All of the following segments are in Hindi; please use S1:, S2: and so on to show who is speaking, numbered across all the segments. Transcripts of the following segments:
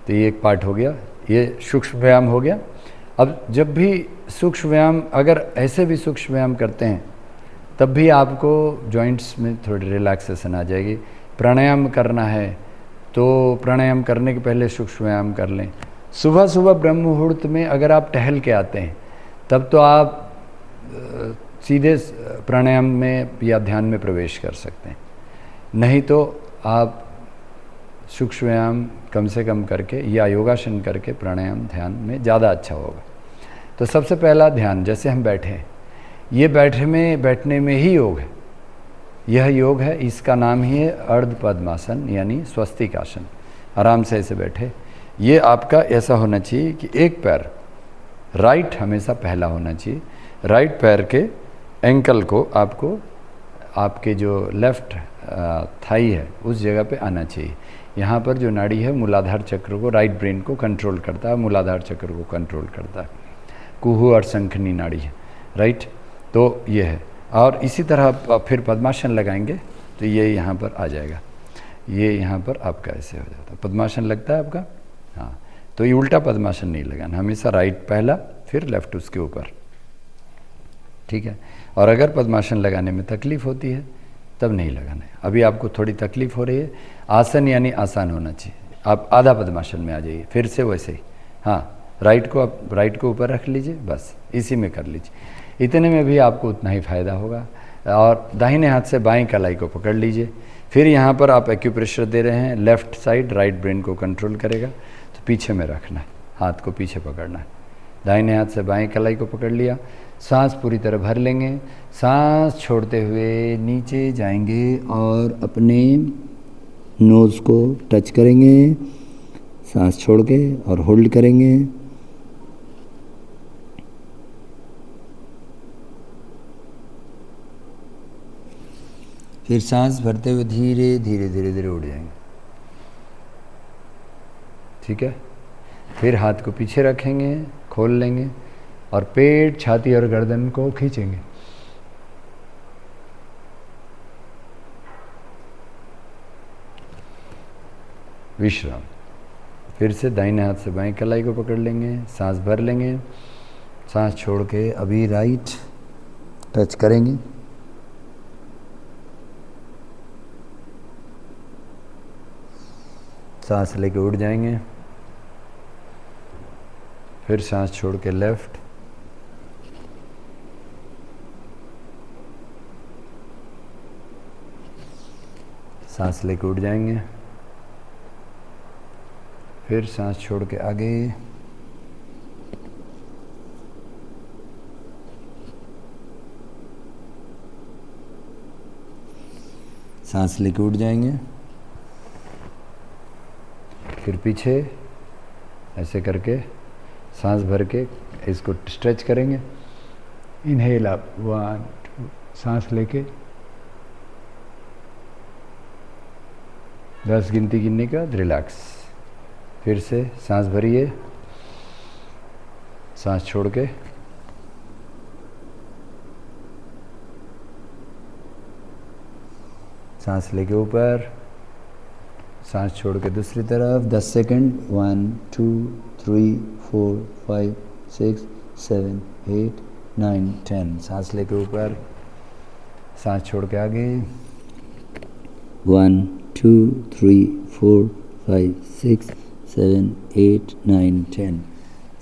S1: तो ये एक पार्ट हो गया, ये सूक्ष्म व्यायाम हो गया। अब जब भी सूक्ष्म व्यायाम, अगर ऐसे भी सूक्ष्म व्यायाम करते हैं तब भी आपको जॉइंट्स में थोड़ी रिलैक्सेशन आ जाएगी। प्राणायाम करना है तो प्राणायाम करने के पहले सूक्ष्म व्यायाम कर लें। सुबह सुबह ब्रह्म मुहूर्त में अगर आप टहल के आते हैं तब तो आप सीधे प्राणायाम में या ध्यान में प्रवेश कर सकते हैं, नहीं तो आप सूक्ष्म व्यायाम कम से कम करके या योगासन करके प्राणायाम ध्यान में ज़्यादा अच्छा होगा। तो सबसे पहला ध्यान, जैसे हम बैठे हैं, ये बैठने में ही योग है, यह योग है, इसका नाम ही है अर्ध पद्मासन यानी स्वस्तिक आसन। आराम से ऐसे बैठे, ये आपका ऐसा होना चाहिए कि एक पैर राइट हमेशा पहला होना चाहिए। राइट पैर के एंकल को आपको आपके जो लेफ्ट थाई है उस जगह पे आना चाहिए। यहाँ पर जो नाड़ी है मूलाधार चक्र को, राइट ब्रेन को कंट्रोल करता है, मूलाधार चक्र को कंट्रोल करता है, कुहू और शंखनी नाड़ी है, राइट। तो ये है, और इसी तरह फिर पद्मासन लगाएंगे तो ये यहाँ पर आ जाएगा, ये यहाँ पर आपका ऐसे हो जाता है। पद्मासन लगता है आपका, हाँ। तो ये उल्टा पद्मासन नहीं लगाना, हमेशा राइट पहला फिर लेफ्ट उसके ऊपर, ठीक है। और अगर पद्मासन लगाने में तकलीफ़ होती है तब नहीं लगाना है। अभी आपको थोड़ी तकलीफ़ हो रही है, आसन यानी आसान होना चाहिए। आप आधा पद्मासन में आ जाइए, फिर से वैसे ही, हाँ। राइट को आप राइट को ऊपर रख लीजिए, बस इसी में कर लीजिए। इतने में भी आपको उतना ही फ़ायदा होगा। और दाहिने हाथ से बाएं कलाई को पकड़ लीजिए। फिर यहाँ पर आप एक्यूप्रेशर दे रहे हैं, लेफ़्ट साइड राइट ब्रेन को कंट्रोल करेगा, तो पीछे में रखना है, हाथ को पीछे पकड़ना है। दाहिने हाथ से बाएं कलाई को पकड़ लिया, सांस पूरी तरह भर लेंगे, सांस छोड़ते हुए नीचे जाएंगे और अपने नोज़ को टच करेंगे, सांस छोड़ के और होल्ड करेंगे। फिर सांस भरते हुए धीरे धीरे धीरे धीरे उड़ जाएंगे, ठीक है। फिर हाथ को पीछे रखेंगे, खोल लेंगे और पेट, छाती और गर्दन को खींचेंगे। विश्राम। फिर से दाहिने हाथ से बाएं कलाई को पकड़ लेंगे, सांस भर लेंगे, सांस छोड़ के अभी राइट टच करेंगे, सांस लेके उड़ जाएंगे। फिर सांस छोड़ के लेफ्ट, सांस लेके उड़ जाएंगे। फिर सांस छोड़ के आगे, सांस लेके उड़ जाएंगे। फिर पीछे ऐसे करके सांस भर के इसको स्ट्रेच करेंगे। इनहेल अप, 1 2, सांस लेके 10 गिनती गिनने के बाद रिलैक्स। फिर से सांस भरिए, सांस छोड़ के सांस लेके ऊपर, सांस छोड़ के दूसरी तरफ 10 सेकंड, 1 2 3 4 5 6 7 8 9 10। सांस लेके ऊपर, सांस छोड़ के आगे 1 2 3 4 5 6 7 8 9 10।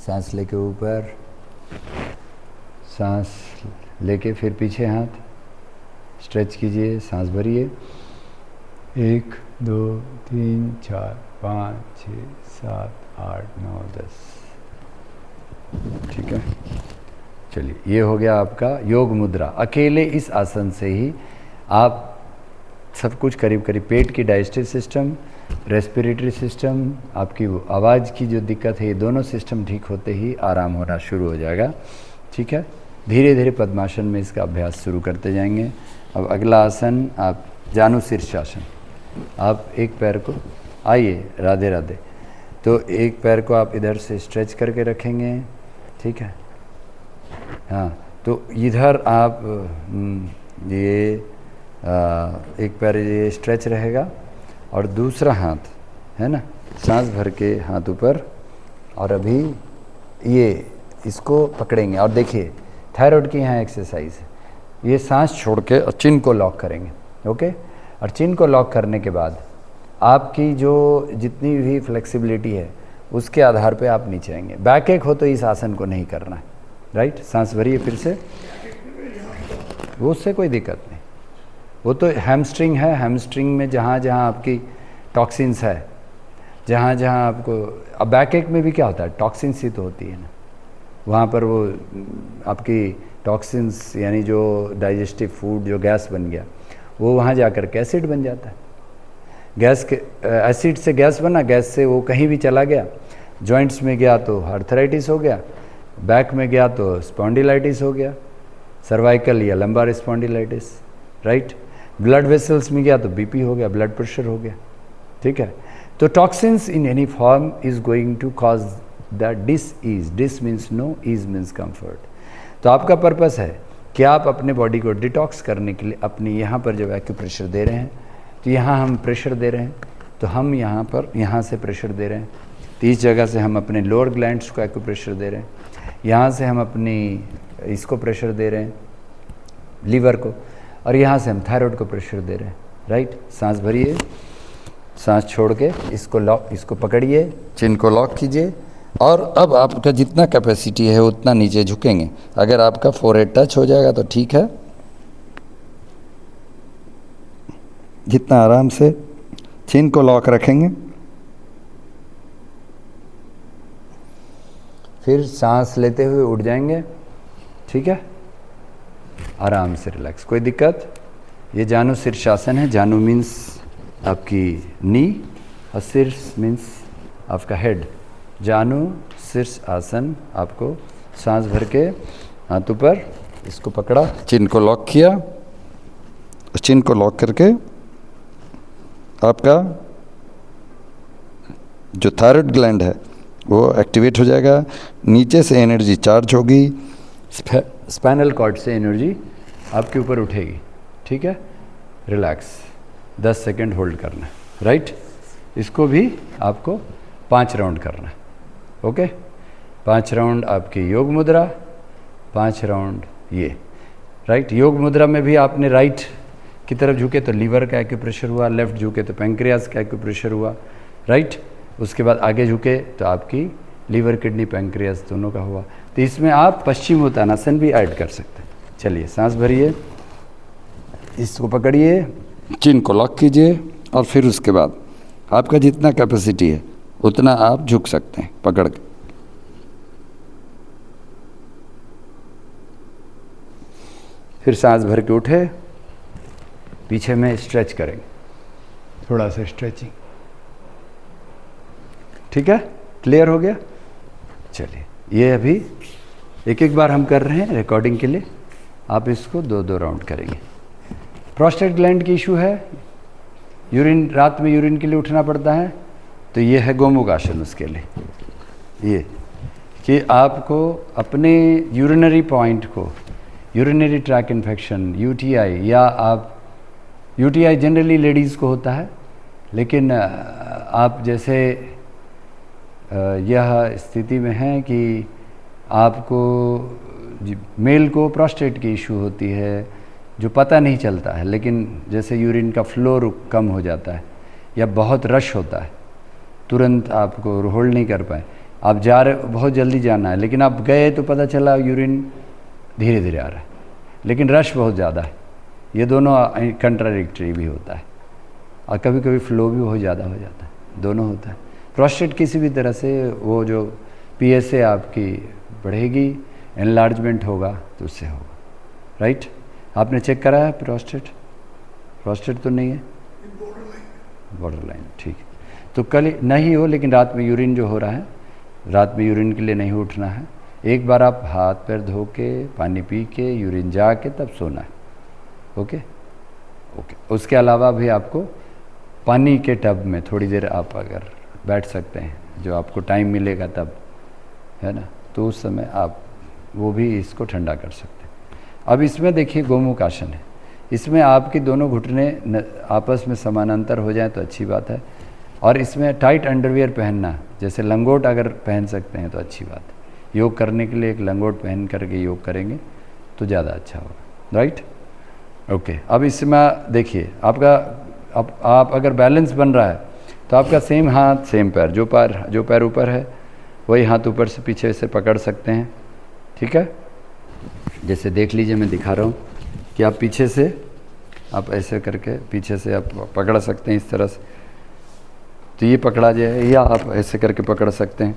S1: सांस लेके ऊपर, सांस लेके फिर पीछे हाथ स्ट्रेच कीजिए, सांस भरिए। 1 2 3 4 5 6 7 8 9 10, ठीक है। चलिए, ये हो गया आपका योग मुद्रा। अकेले इस आसन से ही आप सब कुछ करीब करीब पेट की डाइजेस्टिव सिस्टम, रेस्पिरेटरी सिस्टम, आपकी आवाज़ की जो दिक्कत है, ये दोनों सिस्टम ठीक होते ही आराम होना शुरू हो जाएगा, ठीक है। धीरे धीरे पद्मासन में इसका अभ्यास शुरू करते जाएंगे। अब अगला आसन आप जानु शीर्षासन। आप एक पैर को, आइए राधे राधे, तो एक पैर को आप इधर से स्ट्रेच करके रखेंगे, ठीक है। हाँ, तो इधर आप ये एक पैर ये स्ट्रेच रहेगा और दूसरा हाथ है ना, सांस भर के हाथ ऊपर, और अभी ये इसको पकड़ेंगे और देखिए थायराइड की यहाँ एक्सरसाइज है। ये सांस छोड़ के और चिन को लॉक करेंगे, ओके। और चिन को लॉक करने के बाद आपकी जो जितनी भी फ्लेक्सिबिलिटी है उसके आधार पे आप नीचे आएंगे। बैक एक हो तो इस आसन को नहीं करना है, राइट। सांस भरिए फिर से, वो उससे कोई दिक्कत नहीं। वो तो हैमस्ट्रिंग है, हैमस्ट्रिंग में जहाँ जहाँ आपकी टॉक्सिन्स है, जहाँ जहाँ आपको, अब बैक एक में भी क्या होता है, टॉक्सिन्स ही तो होती है ना, वहाँ पर वो आपकी टॉक्सिन्स यानी जो डाइजेस्टिव फूड जो गैस बन गया वो वहाँ जाकर के एसिड बन जाता है। गैस के एसिड से गैस बना, गैस से वो कहीं भी चला गया, जॉइंट्स में गया तो आर्थराइटिस हो गया, बैक में गया तो स्पॉन्डिलाइटिस हो गया, सर्वाइकल या lumbar spondylitis, right. Blood vessels में गया तो बीपी हो गया, ब्लड प्रेशर हो गया, ठीक है। तो toxins in any form is going to cause the disease. Dis means no, ease means comfort. तो आपका पर्पस है कि आप अपने बॉडी को डिटॉक्स करने के लिए अपनी यहाँ पर जब एक्यूप्रेशर दे रहे हैं, तो यहाँ हम प्रेशर दे रहे हैं, तो हम यहाँ पर यहाँ से प्रेशर दे रहे हैं, तो इस जगह से हम अपने लोअर ग्लैंड्स को एक्यूप्रेशर दे रहे हैं, यहाँ से हम अपनी इसको प्रेशर दे रहे हैं लीवर को, और यहाँ से हम थायराइड को प्रेशर दे रहे हैं, राइट। सांस भरिए, सांस छोड़ के इसको लॉक, इसको पकड़िए, चिन को लॉक कीजिए, और अब आपका जितना कैपेसिटी है उतना नीचे झुकेंगे। अगर आपका फोरहेड टच हो जाएगा तो ठीक है, जितना आराम से चिन को लॉक रखेंगे। फिर सांस लेते हुए उठ जाएंगे, ठीक है, आराम से रिलैक्स, कोई दिक्कत। ये जानु शीर्षासन है। जानु मीन्स आपकी नी और शीर्ष मीन्स आपका हेड। जानु शीर्ष आसन। आपको सांस भर के हाथ ऊपर, इसको पकड़ा, चिन को लॉक किया, चिन को लॉक करके आपका जो थायराइड ग्लैंड है वो एक्टिवेट हो जाएगा, नीचे से एनर्जी चार्ज होगी, स्पाइनल कॉर्ड से एनर्जी आपके ऊपर उठेगी, ठीक है। रिलैक्स, 10 सेकेंड होल्ड करना है, राइट। इसको भी आपको 5 राउंड करना है, ओके। 5 राउंड आपकी योग मुद्रा, 5 राउंड ये, राइट। योग मुद्रा में भी आपने राइट की तरफ झुके तो लीवर का एक्यूप्रेशर हुआ, लेफ्ट झुके तो पैंक्रियास का एक्यूप्रेशर हुआ, राइट। उसके बाद आगे झुके तो आपकी लीवर, किडनी, पैंक्रियास दोनों का हुआ। तो इसमें आप पश्चिमोत्तानासन भी ऐड कर सकते हैं। चलिए सांस भरिए, इसको पकड़िए, चिन को लॉक कीजिए, और फिर उसके बाद आपका जितना कैपेसिटी है उतना आप झुक सकते हैं पकड़ के। फिर सांस भर के उठे, पीछे में स्ट्रेच करेंगे, थोड़ा सा स्ट्रेचिंग, ठीक है। क्लियर हो गया। चलिए, ये अभी एक एक बार हम कर रहे हैं रिकॉर्डिंग के लिए, आप इसको 2-2 राउंड करेंगे। प्रोस्टेट ग्लैंड की इशू है, यूरिन, रात में यूरिन के लिए उठना पड़ता है, तो ये है गोमुख आसन उसके लिए। ये कि आपको अपने यूरिनरी पॉइंट को, यूरिनरी ट्रैक इन्फेक्शन, यूटीआई, या आप यूटीआई जनरली लेडीज़ को होता है, लेकिन आप जैसे यह स्थिति में हैं कि आपको मेल को प्रोस्टेट की इशू होती है जो पता नहीं चलता है, लेकिन जैसे यूरिन का फ्लो कम हो जाता है या बहुत रश होता है, तुरंत आपको होल्ड नहीं कर पाए, आप जा रहे, बहुत जल्दी जाना है, लेकिन आप गए तो पता चला यूरिन धीरे धीरे आ रहा है, लेकिन रश बहुत ज़्यादा है। ये दोनों कंट्राडिक्टरी भी होता है, और कभी कभी फ्लो भी बहुत ज़्यादा हो जाता है, दोनों होता है। प्रोस्टेट किसी भी तरह से वो जो पीएसए आपकी बढ़ेगी, एनलार्जमेंट होगा तो उससे होगा, राइट। आपने चेक कराया प्रोस्टेट? प्रोस्टेट तो नहीं है, बॉर्डर लाइन, ठीक है। तो कल नहीं हो, लेकिन रात में यूरिन जो हो रहा है, रात में यूरिन के लिए नहीं उठना है। एक बार आप हाथ पैर धो के, पानी पी के, यूरिन जा के तब सोना है, ओके ओके। उसके अलावा भी आपको पानी के टब में थोड़ी देर आप अगर बैठ सकते हैं, जो आपको टाइम मिलेगा तब, है ना, तो उस समय आप वो भी इसको ठंडा कर सकते हैं। अब इसमें देखिए गोमुख आसन है, इसमें आपकी दोनों घुटने आपस में समानांतर हो जाए तो अच्छी बात है, और इसमें टाइट अंडरवियर पहनना, जैसे लंगोट अगर पहन सकते हैं तो अच्छी बात है। योग करने के लिए एक लंगोट पहन करके योग करेंगे तो ज़्यादा अच्छा होगा, राइट। ओके, अब इसमें देखिए आपका, अब आप अगर बैलेंस बन रहा है तो आपका सेम हाथ सेम पैर, जो पैर ऊपर है वही हाथ ऊपर से पीछे से पकड़ सकते हैं, ठीक है। जैसे देख लीजिए, मैं दिखा रहा हूँ कि आप पीछे से, आप ऐसे करके पीछे से आप पकड़ सकते हैं इस तरह से, तो ये पकड़ा जाए, या आप ऐसे करके पकड़ सकते हैं,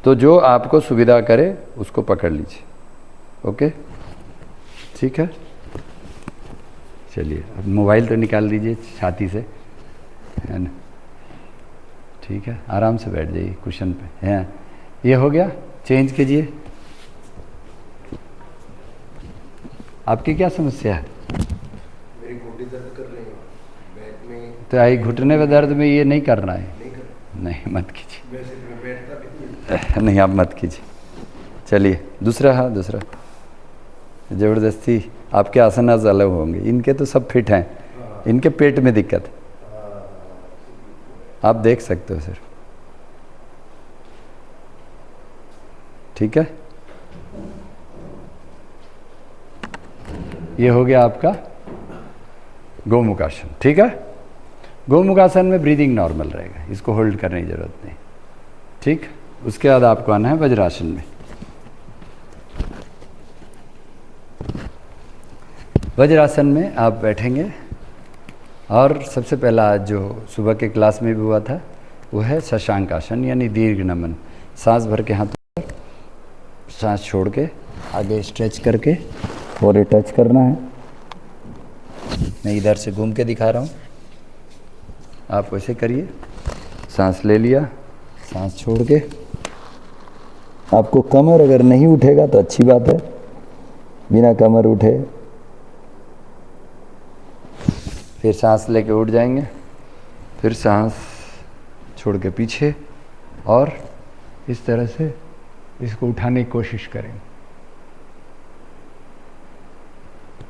S1: तो जो आपको सुविधा करे उसको पकड़ लीजिए। ओके, ठीक है। चलिए, अब मोबाइल तो निकाल दीजिए छाती से, है ना, ठीक है। आराम से बैठ जाइए कुशन पे, हैं। ये हो गया, चेंज कीजिए। आपकी क्या समस्या है?
S2: मेरी घुटने दर्द कर रही है, बैक में।
S1: तो आई घुटने में दर्द में ये नहीं करना है, नहीं मत कीजिए,
S2: वैसे मैं बैठता भी
S1: नहीं आप मत कीजिए। चलिए दूसरा, हाँ दूसरा, ज़बरदस्ती आपके आसनास अलग होंगे, इनके तो सब फिट हैं, इनके पेट में दिक्कत है, आप देख सकते हो सर, ठीक है। ये हो गया आपका गोमुखासन, ठीक है। गोमुखासन में ब्रीदिंग नॉर्मल रहेगा, इसको होल्ड करने की ज़रूरत नहीं, ठीक। उसके बाद आपको आना है वज्रासन में। वज्रासन में आप बैठेंगे और सबसे पहला आज जो सुबह के क्लास में भी हुआ था वो है शशांक आसन, यानी दीर्घ नमन। सांस भर के हाथों पर, सांस छोड़ के आगे स्ट्रेच करके और टच करना है। मैं इधर से घूम के दिखा रहा हूँ, आप वैसे करिए। सांस ले लिया, सांस छोड़ के, आपको कमर अगर नहीं उठेगा तो अच्छी बात है, बिना कमर उठे फिर सांस लेके उठ जाएंगे, फिर सांस छोड़ के पीछे, और इस तरह से इसको उठाने की कोशिश करेंगे,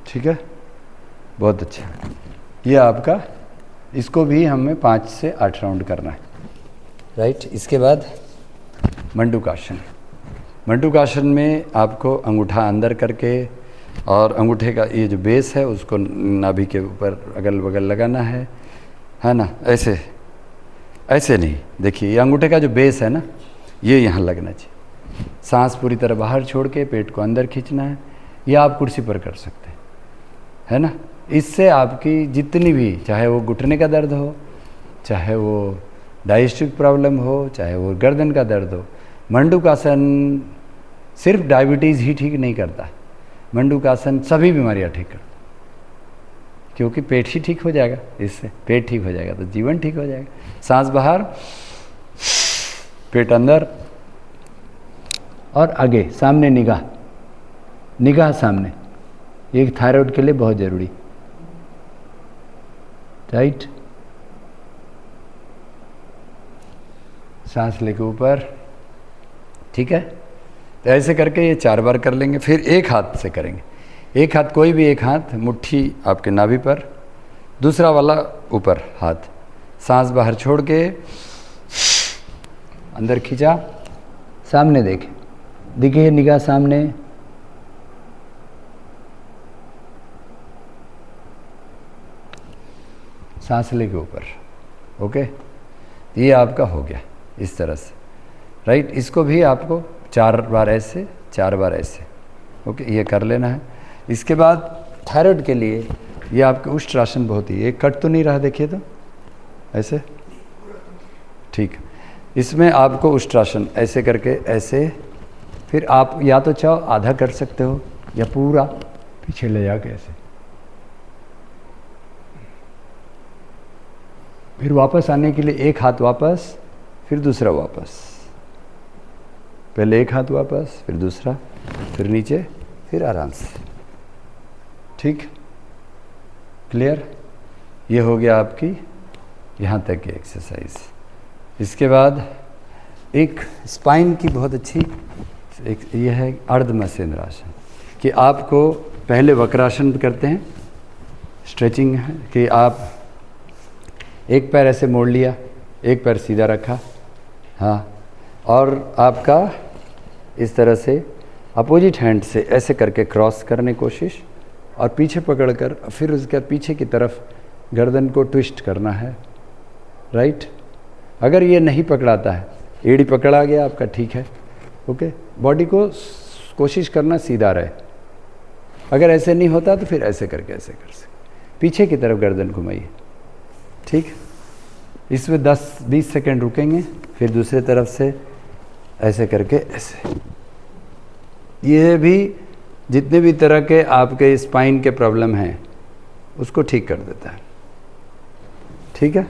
S1: ठीक है। बहुत अच्छा, ये आपका, इसको भी हमें 5 से 8 राउंड करना है, राइट। इसके बाद मंडूकासन। मंडूकासन में आपको अंगूठा अंदर करके और अंगूठे का ये जो बेस है उसको नाभि के ऊपर अगल बगल लगाना है ना, ऐसे ऐसे नहीं, देखिए ये अंगूठे का जो बेस है ना, ये यहाँ लगना चाहिए। सांस पूरी तरह बाहर छोड़ के पेट को अंदर खींचना है, या आप कुर्सी पर कर सकते हैं, है ना। इससे आपकी जितनी भी, चाहे वो घुटने का दर्द हो, चाहे वो डाइजेस्टिव प्रॉब्लम हो, चाहे वो गर्दन का दर्द हो, मंडूकासन सिर्फ डायबिटीज़ ही ठीक नहीं करता, मंडूकासन सभी बीमारियां ठीक करता, क्योंकि पेट ही ठीक हो जाएगा, इससे पेट ठीक हो जाएगा तो जीवन ठीक हो जाएगा। सांस बाहर, पेट अंदर, और आगे सामने निगाह, निगाह सामने, ये थायराइड के लिए बहुत ज़रूरी, राइट। सांस लेके ऊपर, ठीक है। तो ऐसे करके ये 4 बार कर लेंगे। फिर एक हाथ से करेंगे, एक हाथ, कोई भी एक हाथ मुट्ठी आपके नाभि पर, दूसरा वाला ऊपर हाथ, सांस बाहर छोड़ के अंदर खींचा, सामने देखें, दिखे निगाह सामने, सांस लेके ऊपर, ओके। ये आपका हो गया इस तरह से, राइट। इसको भी आपको 4 बार ऐसे, 4 बार ऐसे, ओके, ये कर लेना है। इसके बाद थायराइड के लिए ये आपके उष्ट्रासन बहुत ही, एक कट तो नहीं रहा, देखिए तो ऐसे, ठीक। इसमें आपको उष्ट्रासन ऐसे करके, ऐसे, फिर आप या तो चाहो आधा कर सकते हो या पूरा पीछे ले जाके ऐसे, फिर वापस आने के लिए एक हाथ वापस, फिर दूसरा वापस, पहले एक हाथ वापस, फिर दूसरा, फिर नीचे, फिर आराम से, ठीक, क्लियर। ये हो गया आपकी यहाँ तक की एक्सरसाइज। इसके बाद एक स्पाइन की बहुत अच्छी एक ये है अर्ध मत्स्येंद्रासन, कि आपको पहले वक्रासन करते हैं, स्ट्रेचिंग है कि आप एक पैर ऐसे मोड़ लिया, एक पैर सीधा रखा, हाँ, और आपका इस तरह से अपोजिट हैंड से ऐसे करके क्रॉस करने की कोशिश, और पीछे पकड़कर फिर उसके बाद पीछे की तरफ गर्दन को ट्विस्ट करना है, राइट। अगर ये नहीं पकड़ाता है, एड़ी पकड़ा गया आपका, ठीक है, ओके। बॉडी को कोशिश करना सीधा रहे। अगर ऐसे नहीं होता तो फिर ऐसे करके ऐसे कर सकते, पीछे की तरफ गर्दन घुमाइए, ठीक। इसमें 10-20 सेकेंड रुकेंगे, फिर दूसरे तरफ से ऐसे करके ऐसे। ये भी जितने भी तरह के आपके स्पाइन के प्रॉब्लम हैं उसको ठीक कर देता है, ठीक है।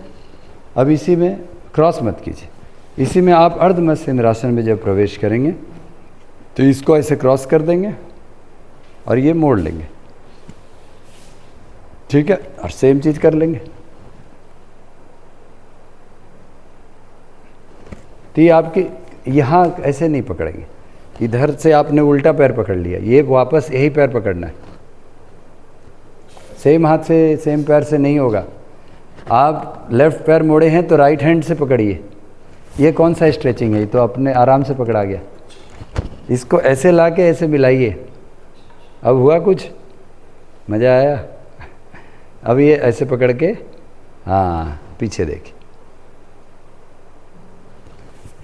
S1: अब इसी में क्रॉस मत कीजिए, इसी में आप अर्ध मत्स्येंद्रासन में जब प्रवेश करेंगे तो इसको ऐसे क्रॉस कर देंगे और ये मोड़ लेंगे, ठीक है, और सेम चीज़ कर लेंगे। तो ये आपके यहाँ ऐसे नहीं पकड़ेंगे, इधर से आपने उल्टा पैर पकड़ लिया, ये वापस यही पैर पकड़ना है, सेम हाथ से सेम पैर से नहीं होगा। आप लेफ्ट पैर मोड़े हैं तो राइट हैंड से पकड़िए। ये कौन सा स्ट्रेचिंग है, ये तो अपने आराम से पकड़ा गया। इसको ऐसे ला के ऐसे मिलाइए। अब हुआ कुछ, मज़ा आया। अब ये ऐसे पकड़ के, हाँ, पीछे देखिए।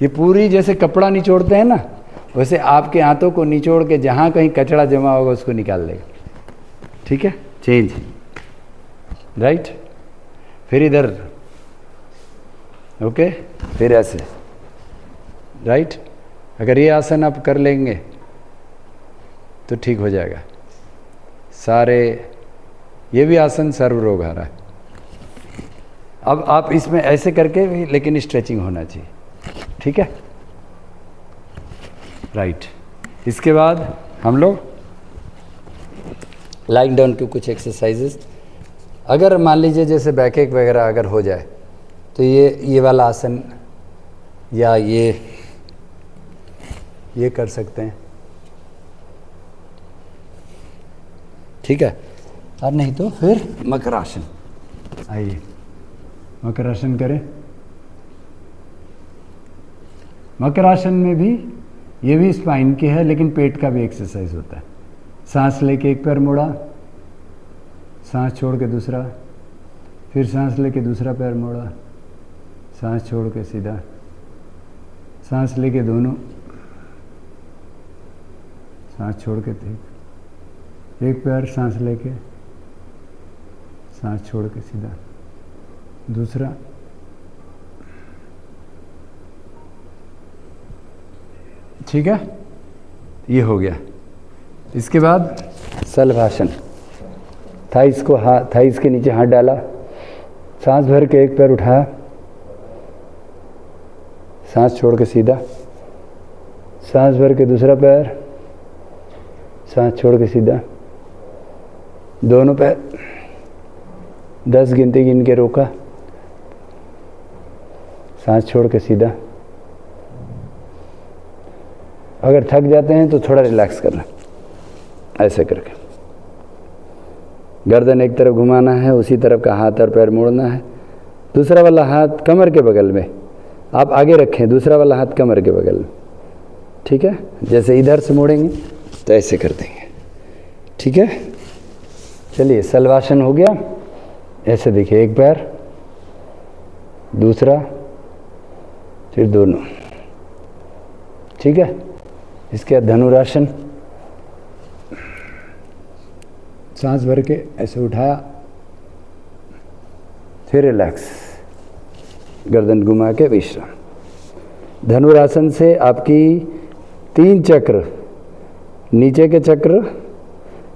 S1: ये पूरी जैसे कपड़ा निचोड़ते हैं ना, वैसे आपके हाथों को निचोड़ के जहाँ कहीं कचरा जमा होगा उसको निकाल लेगा, ठीक है। चेंज, राइट, फिर इधर, ओके, फिर ऐसे, राइट। अगर ये आसन आप कर लेंगे तो ठीक हो जाएगा सारे। ये भी आसन सर्व रोग हारा है। अब आप इसमें ऐसे करके भी, लेकिन स्ट्रेचिंग होना चाहिए, ठीक है, राइट। इसके बाद हम लोग लाइंग डाउन की कुछ एक्सरसाइजेस, अगर मान लीजिए जैसे बैक एक वगैरह अगर हो जाए तो ये वाला आसन या ये कर सकते हैं, ठीक है। और नहीं तो फिर मकरासन, आइए मकरासन करें। मकरासन में भी ये भी स्पाइन की है, लेकिन पेट का भी एक्सरसाइज होता है। सांस लेके एक पैर मोड़ा, सांस छोड़ के दूसरा, फिर सांस लेके दूसरा पैर मोड़ा, सांस छोड़ के सीधा, सांस लेके दोनों, सांस छोड़ के ठीक, एक पैर सांस लेके, सांस छोड़ के सीधा, दूसरा, ठीक है। ये हो गया। इसके बाद सलभासन, थाइस को थाइस के नीचे हाथ डाला, सांस भर के एक पैर उठाया, सांस छोड़ के सीधा, सांस भर के दूसरा पैर, सांस छोड़ के सीधा, दोनों पैर 10 गिनती गिन के रोका, सांस छोड़ के सीधा। अगर थक जाते हैं तो थोड़ा रिलैक्स करना, ऐसे करके गर्दन एक तरफ घुमाना है, उसी तरफ का हाथ और पैर मोड़ना है। दूसरा वाला हाथ कमर के बगल में आप आगे रखें, दूसरा वाला हाथ कमर के बगल में, ठीक है। जैसे इधर से मोड़ेंगे तो ऐसे कर देंगे, ठीक है। चलिए, सलवासन हो गया। ऐसे देखिए, एक पैर, दूसरा, फिर दोनों, ठीक है। इसके बाद धनुरासन, सांस भर के ऐसे उठाया, फिर रिलैक्स, गर्दन घुमा के विश्राम। धनुरासन से आपकी 3 चक्र, नीचे के चक्र,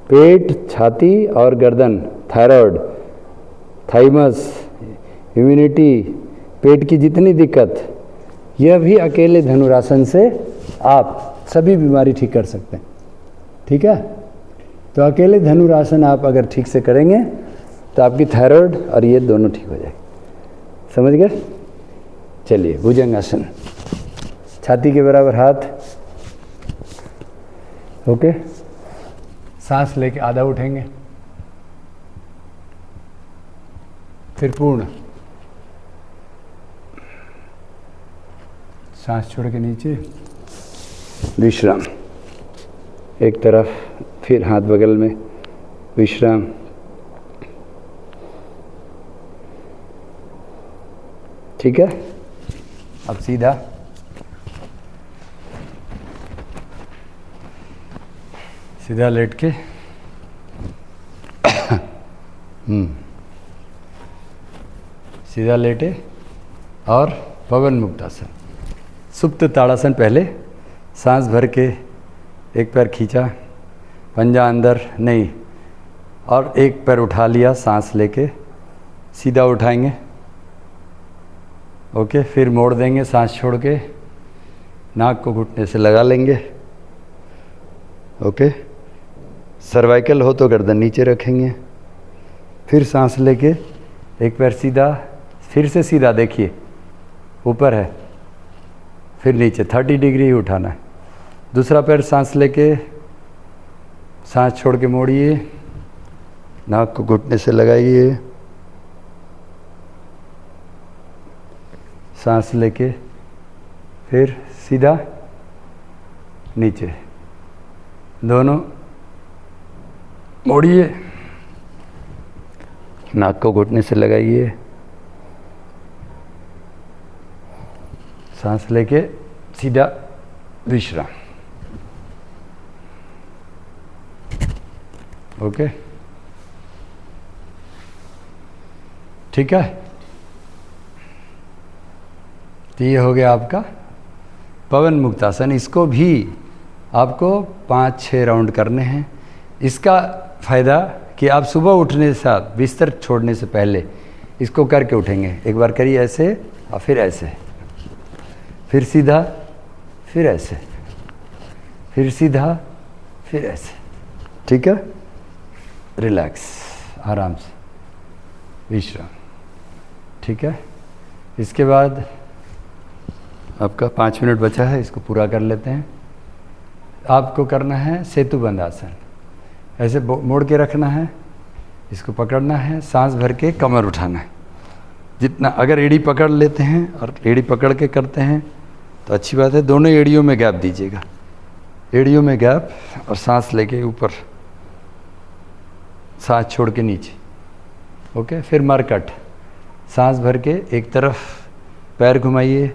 S1: पेट, छाती और गर्दन, थायराइड, थाइमस, इम्यूनिटी, पेट की जितनी दिक्कत, यह भी अकेले धनुरासन से आप सभी बीमारी ठीक कर सकते हैं, ठीक है। तो अकेले धनुरासन आप अगर ठीक से करेंगे तो आपकी थायराइड और ये दोनों ठीक हो जाएगी, समझ गए। चलिए, भुजंगासन, छाती के बराबर हाथ, ओके। सांस लेके आधा उठेंगे, फिर पूर्ण, सांस छोड़ के नीचे, विश्राम। एक तरफ, फिर हाथ बगल में, विश्राम। ठीक है। अब सीधा सीधा लेट के सीधा लेटे और पवन मुक्तासन, सुप्त ताड़ासन। पहले सांस भर के एक पैर खींचा, पंजा अंदर नहीं, और एक पैर उठा लिया, सांस लेके सीधा उठाएंगे। ओके, फिर मोड़ देंगे सांस छोड़ के, नाक को घुटने से लगा लेंगे। ओके, सर्वाइकल हो तो गर्दन नीचे रखेंगे, फिर सांस लेके एक पैर सीधा, फिर से सीधा, देखिए ऊपर है, फिर नीचे 30 डिग्री ही उठाना है। दूसरा पैर सांस लेके, सांस छोड़ के मोड़िए, नाक को घुटने से लगाइए, सांस लेके फिर सीधा नीचे, दोनों मोड़िए, नाक को घुटने से लगाइए, सांस लेके सीधा विश्राम। ओके, ठीक है। तो ये हो गया आपका पवन मुक्तासन। इसको भी आपको 5-6 राउंड करने हैं। इसका फ़ायदा कि आप सुबह उठने के साथ, बिस्तर छोड़ने से पहले इसको करके उठेंगे। एक बार करिए ऐसे, और फिर ऐसे, फिर सीधा, फिर ऐसे, फिर सीधा, फिर ऐसे। ठीक है, रिलैक्स, आराम से विश्राम। ठीक है, इसके बाद आपका 5 मिनट बचा है, इसको पूरा कर लेते हैं। आपको करना है सेतु बंद आसन। ऐसे मोड़ के रखना है, इसको पकड़ना है, सांस भर के कमर उठाना है। जितना, अगर एड़ी पकड़ लेते हैं और एड़ी पकड़ के करते हैं तो अच्छी बात है। दोनों एड़ियों में गैप दीजिएगा, एड़ियों में गैप, और सांस लेके ऊपर, सांस छोड़ के नीचे। ओके, फिर मरकट, सांस भर के एक तरफ पैर घुमाइए,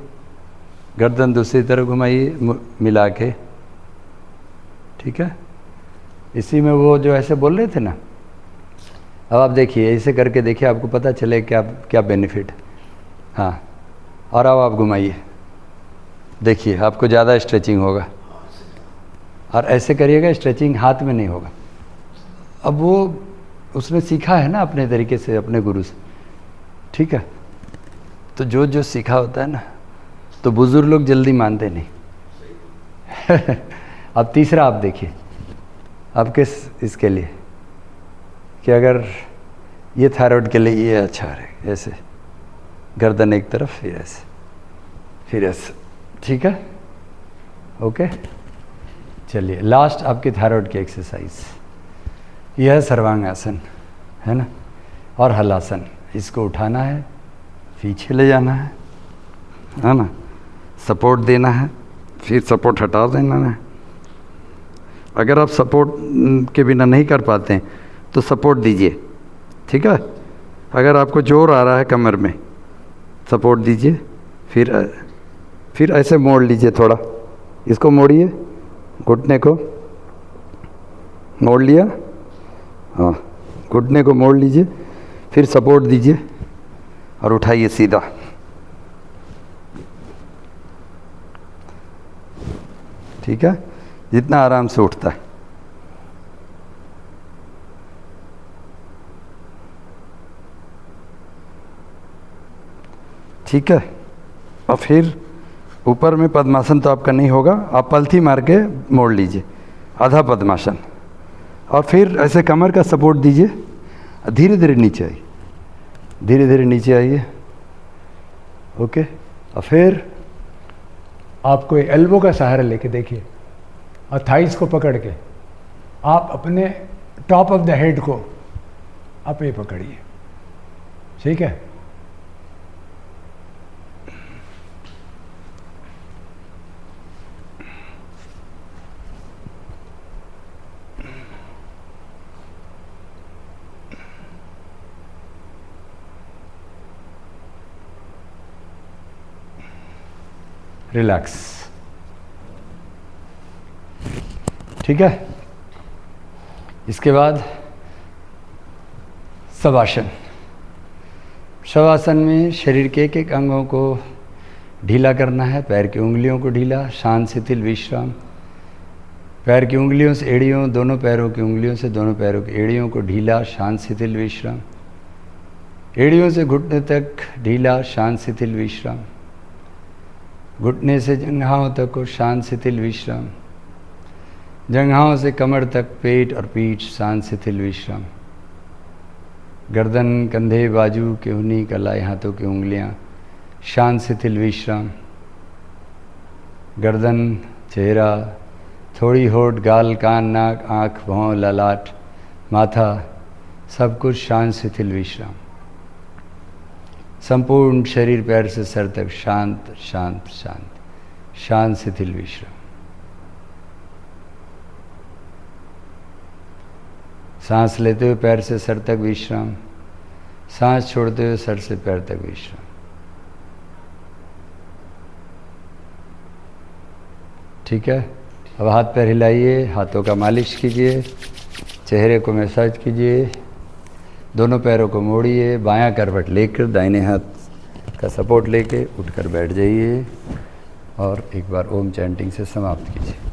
S1: गर्दन दूसरी तरफ घुमाइए मिला के। ठीक है, इसी में वो जो ऐसे बोल रहे थे ना, अब आप देखिए, ऐसे करके देखिए, आपको पता चले क्या क्या बेनिफिट। हाँ, और अब आप घुमाइए, देखिए आपको ज़्यादा स्ट्रेचिंग होगा। और ऐसे करिएगा, स्ट्रेचिंग हाथ में नहीं होगा। अब वो उसने सीखा है ना अपने तरीके से, अपने गुरु से। ठीक है, तो जो जो सीखा होता है ना, तो बुजुर्ग लोग जल्दी मानते नहीं। अब तीसरा आप देखिए, आपके इसके लिए कि अगर ये थायराइड के लिए ये अच्छा है, ऐसे गर्दन एक तरफ, फिर ऐसे, फिर ऐसे। ठीक है, ओके। चलिए, लास्ट आपकी थायराइड की एक्सरसाइज यह है सर्वांग आसन, है ना, और हलासन। इसको उठाना है, पीछे ले जाना है ना, सपोर्ट देना है, फिर सपोर्ट हटा देना है। अगर आप सपोर्ट के बिना नहीं कर पाते हैं तो सपोर्ट दीजिए। ठीक है, अगर आपको जोर आ रहा है कमर में, सपोर्ट दीजिए, फिर ऐसे मोड़ लीजिए, थोड़ा इसको मोड़िए, घुटने को मोड़ लिया, हाँ, घुटने को मोड़ लीजिए, फिर सपोर्ट दीजिए और उठाइए सीधा। ठीक है, जितना आराम से उठता है। ठीक है, और फिर ऊपर में पद्मासन तो आपका नहीं होगा, आप पलथी मार के मोड़ लीजिए, आधा पद्मासन। और फिर ऐसे कमर का सपोर्ट दीजिए, धीरे धीरे नीचे आइए, धीरे धीरे नीचे आइए। ओके, और फिर आपको एल्बो का सहारा लेके देखिए, और थाइस को पकड़ के आप अपने टॉप ऑफ द हेड को आप ये पकड़िए। ठीक है, रिलैक्स। ठीक है, इसके बाद शवासन। शवासन में शरीर के एक एक अंगों को ढीला करना है। पैर की उंगलियों को ढीला, शांत शिथिल विश्राम। पैर की उंगलियों से एड़ियों, दोनों पैरों की उंगलियों से दोनों पैरों की एड़ियों को ढीला, शांत शिथिल विश्राम। एड़ियों से घुटने तक ढीला, शांत शिथिल विश्राम। घुटने से जंघाओं तक को शांत शिथिल विश्राम। जंघाओं से कमर तक पेट और पीठ शांत शिथिल विश्राम। गर्दन, कंधे, बाजू, केहनी, कलाई, हाथों की उंगलियां शांत शिथिल विश्राम। गर्दन, चेहरा, थोड़ी होठ, गाल, कान, नाक, आँख, भौं, ललाट, माथा, सब कुछ शांत शिथिल विश्राम। संपूर्ण शरीर पैर से सर तक शांत शांत शांत, शांत शिथिल विश्राम। सांस लेते हुए पैर से सर तक विश्राम, सांस छोड़ते हुए सर से पैर तक विश्राम। ठीक है, अब हाथ पैर हिलाइए, हाथों का मालिश कीजिए, चेहरे को मसाज कीजिए, दोनों पैरों को मोड़िए, बायां करवट लेकर दाहिने हाथ का सपोर्ट लेके उठकर बैठ जाइए और एक बार ओम चैंटिंग से समाप्त कीजिए।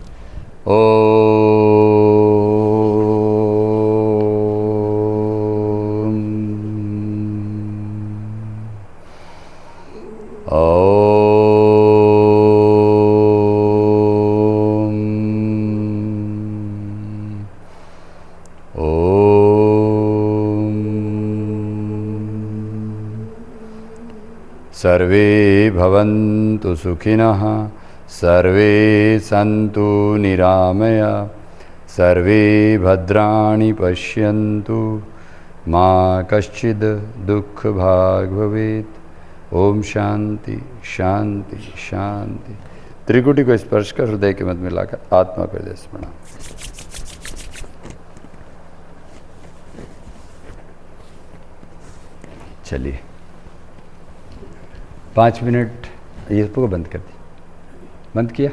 S1: सर्वे भवन्तु सुखिनः, सर्वे सन्तु निरामया, सर्वे भद्राणि पश्यन्तु, मा कश्चिद् दुःखभाग् भवेत्। ओम शांति शांति शांति। त्रिकुटी को स्पर्श कर हृदय के मध्य मिलाकर आत्मा को हृदय से प्रणाम। चलिए 5 मिनट, ये इसको बंद कर दी। बंद किया।